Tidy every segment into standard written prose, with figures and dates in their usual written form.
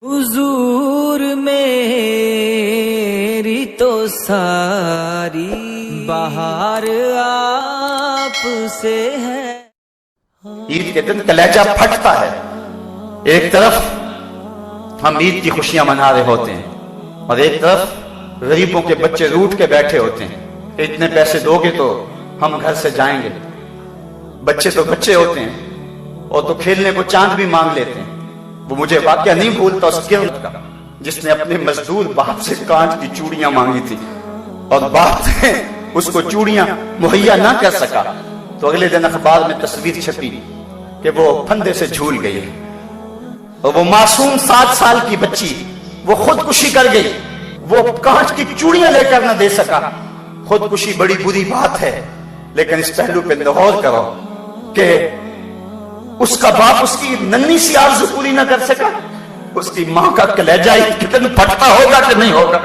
حضور میری تو ساری بہار آپ سے ہے۔ عید کے دن کلیجہ پھٹتا ہے۔ ایک طرف ہم عید کی خوشیاں منا رہے ہوتے ہیں اور ایک طرف غریبوں کے بچے روٹھ کے بیٹھے ہوتے ہیں، اتنے پیسے دو گے تو ہم گھر سے جائیں گے۔ بچے تو بچے ہوتے ہیں اور تو کھیلنے کو چاند بھی مانگ لیتے ہیں۔ وہ مجھے واقعہ نہیں بھولتا اس گرد کا جس نے اپنے مزدور باپ سے کانچ کی چوڑیاں مانگی تھی اور باپ نے اس کو چوڑیاں مہیا نہ کر سکا تو اگلے دن اخبار میں تصویر چھپی کہ وہ پھندے سے جھول گئی اور وہ معصوم 7 سال کی بچی وہ خودکشی کر گئی۔ وہ کانچ کی چوڑیاں لے کر نہ دے سکا۔ خودکشی بڑی بری بات ہے، لیکن اس پہلو پہ غور کرو کہ اس کا باپ اس کی ننھی سی آرزو پوری نہ کر سکا۔ اس کی ماں کا کلیجہ کتنا پھٹتا ہوگا کہ نہیں ہوگا۔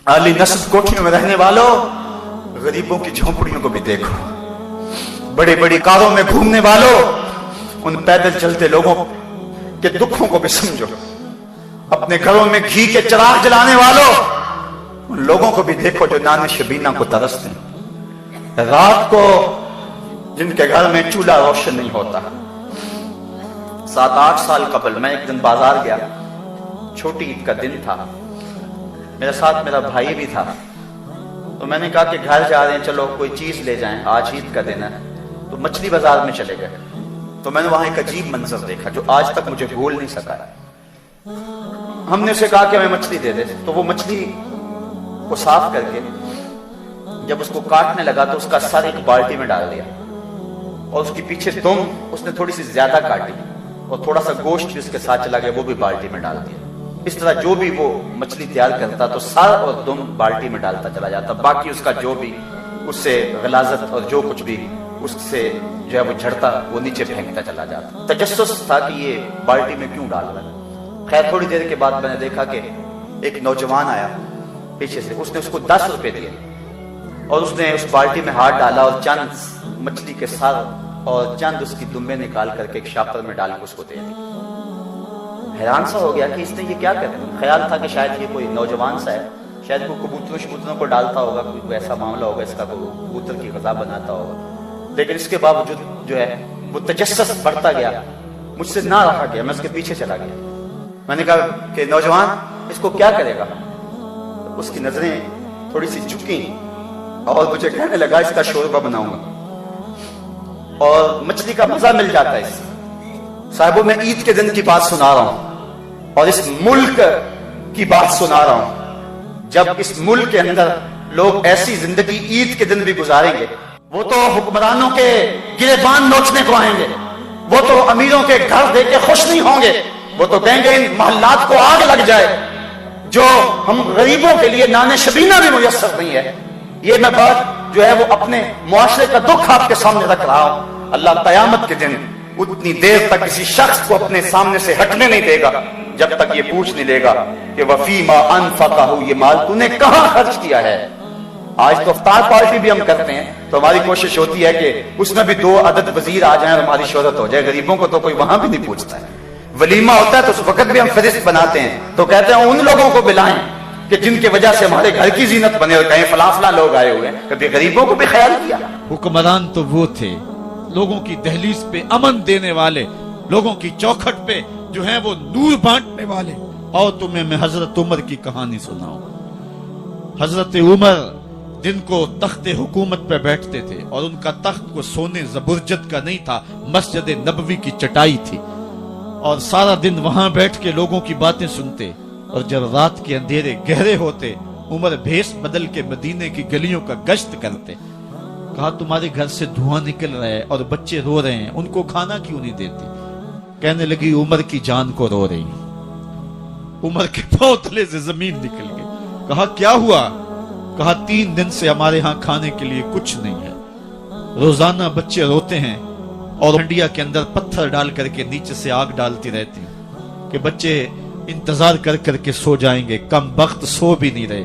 اعلی نسب کوٹھیوں میں رہنے والوں، غریبوں کی جھونپڑیوں کو بھی دیکھو۔ بڑی بڑی کاروں میں گھومنے والوں، ان پیدل چلتے لوگوں کے دکھوں کو بھی سمجھو۔ اپنے گھروں میں گھی کے چراغ جلانے والوں، ان لوگوں کو بھی دیکھو جو نان شبینہ کو ترستے ہیں۔ رات کو جن کے گھر میں چولہا روشن نہیں ہوتا۔ 7-8 سال قبل میں ایک دن بازار گیا، چھوٹی عید کا دن تھا، میرے ساتھ میرا بھائی بھی تھا، تو میں نے کہا کہ گھر جا رہے ہیں چلو کوئی چیز لے جائیں، آج عید کا دن ہے۔ تو مچھلی بازار میں چلے گئے تو میں نے وہاں ایک عجیب منظر دیکھا جو آج تک مجھے بھول نہیں سکا۔ ہم نے اسے کہا کہ ہمیں مچھلی دے دے، تو وہ مچھلی کو صاف کر کے جب اس کو کاٹنے لگا تو اس کا سر ایک بالٹی میں ڈال دیا اور اس کی پیچھے دم اس نے تھوڑی سی زیادہ کاٹی اور تھوڑا سا گوشت بھی اس کے ساتھ چلا گیا، وہ بھی بالٹی میں ڈال دیا۔ اس طرح جو بھی وہ مچھلی تیار کرتا تو سر اور دم بالٹی میں ڈالتا چلا جاتا، باقی اس کا جو بھی اس سے غلاظت اور جو کچھ بھی اس سے جو ہے وہ جھڑتا وہ نیچے پھینکتا چلا جاتا۔ تجسس تھا کہ یہ بالٹی میں کیوں ڈال رہا ہے۔ خیر تھوڑی دیر کے بعد میں نے دیکھا کہ ایک نوجوان آیا پیچھے سے، اس نے اس کو 10 روپے دیے اور اس نے اس بالٹی میں ہاتھ ڈالا اور چند مچھلی کے سر اور چند اس کی دمبے نکال کر کے ایک شاپر میں ڈال کے اس کو دے دی۔ حیران سا ہو گیا کہ اس نے یہ کیا کر دیا۔ خیال تھا کہ شاید یہ کوئی نوجوان سا ہے، شاید کوئی کبوتروں کو ڈالتا ہوگا، کوئی ایسا معاملہ ہوگا، اس کا کوئی کبوتر کی غذا بناتا ہوگا۔ لیکن اس کے باوجود جو ہے وہ تجسس بڑھتا گیا، مجھ سے نہ رہا گیا، میں اس کے پیچھے چلا گیا۔ میں نے کہا کہ نوجوان اس کو کیا کرے گا؟ اس کی نظریں تھوڑی سی جھکیں اور مجھے کہنے لگا اس کا شوربہ بناؤں گا اور مچھلی کا مزہ مل جاتا ہے اس سے۔ صاحبوں میں عید کے دن کی بات سنا رہا ہوں اور اس ملک کی بات سنا رہا ہوں۔ جب اس ملک کے اندر لوگ ایسی زندگی عید کے دن بھی گزاریں گے، وہ تو حکمرانوں کے گریبان نوچنے کو آئیں گے، وہ تو امیروں کے گھر دیکھ کے خوش نہیں ہوں گے، وہ تو کہیں گے ان محلات کو آگ لگ جائے، جو ہم غریبوں کے لیے نان شبینہ بھی میسر نہیں ہے۔ یہ میں بات جو ہے وہ اپنے معاشرے کا دکھ آپ کے سامنے رکھ رہا ہوں۔ اللہ قیامت کے دن اتنی دیر تک کسی شخص کو اپنے سامنے سے ہٹنے نہیں دے گا جب تک یہ پوچھ نہیں لے گا کہ وفیما انفقہ، یہ مال تو نے کہاں خرچ کیا ہے۔ آج تو افطار پارٹی بھی ہم کرتے ہیں تو ہماری کوشش ہوتی ہے کہ اس میں بھی 2 عدد وزیر آ جائیں اور ہماری شہرت ہو جائے۔ غریبوں کو تو کوئی وہاں بھی نہیں پوچھتا ہے۔ ولیمہ ہوتا ہے تو اس وقت بھی ہم فہرست بناتے ہیں تو کہتے ہیں ان لوگوں کو بلائیں کہ جن کی وجہ سے ہمارے گھر کی زینت بنے اور کہیں فلاں فلاں لوگ آئے ہوئے ہیں۔ کبھی غریبوں کو بھی خیال کیا؟ حکمران تو وہ تھے لوگوں کی دہلیز پہ امن دینے والے، لوگوں کی چوکھٹ پہ جو ہیں وہ نور بانٹنے والے۔ اور تمہیں میں حضرت عمر کی کہانی سناؤں۔ حضرت عمر جن کو تخت حکومت پہ بیٹھتے تھے اور ان کا تخت کو سونے زبرجد کا نہیں تھا، مسجد نبوی کی چٹائی تھی، اور سارا دن وہاں بیٹھ کے لوگوں کی باتیں سنتے، اور جب رات کے اندھیرے گہرے ہوتے عمر بھیس بدل کے مدینے کی گلیوں کا گشت کرتے۔ کہا تمہارے گھر سے دھواں نکل رہا ہے اور بچے رو رہے ہیں، ان کو کھانا کیوں نہیں دیتی؟ کہنے لگی عمر کی جان کو رو رہی۔ عمر کے پاؤں تلے سے زمین نکل گئی۔ کہا کیا ہوا؟ کہا 3 دن سے ہمارے ہاں کھانے کے لیے کچھ نہیں ہے، روزانہ بچے روتے ہیں اور ہنڈیا کے اندر پتھر ڈال کر کے نیچے سے آگ ڈالتی رہتی کہ بچے انتظار کر کر کے سو جائیں گے، کم بخت سو بھی نہیں رہے۔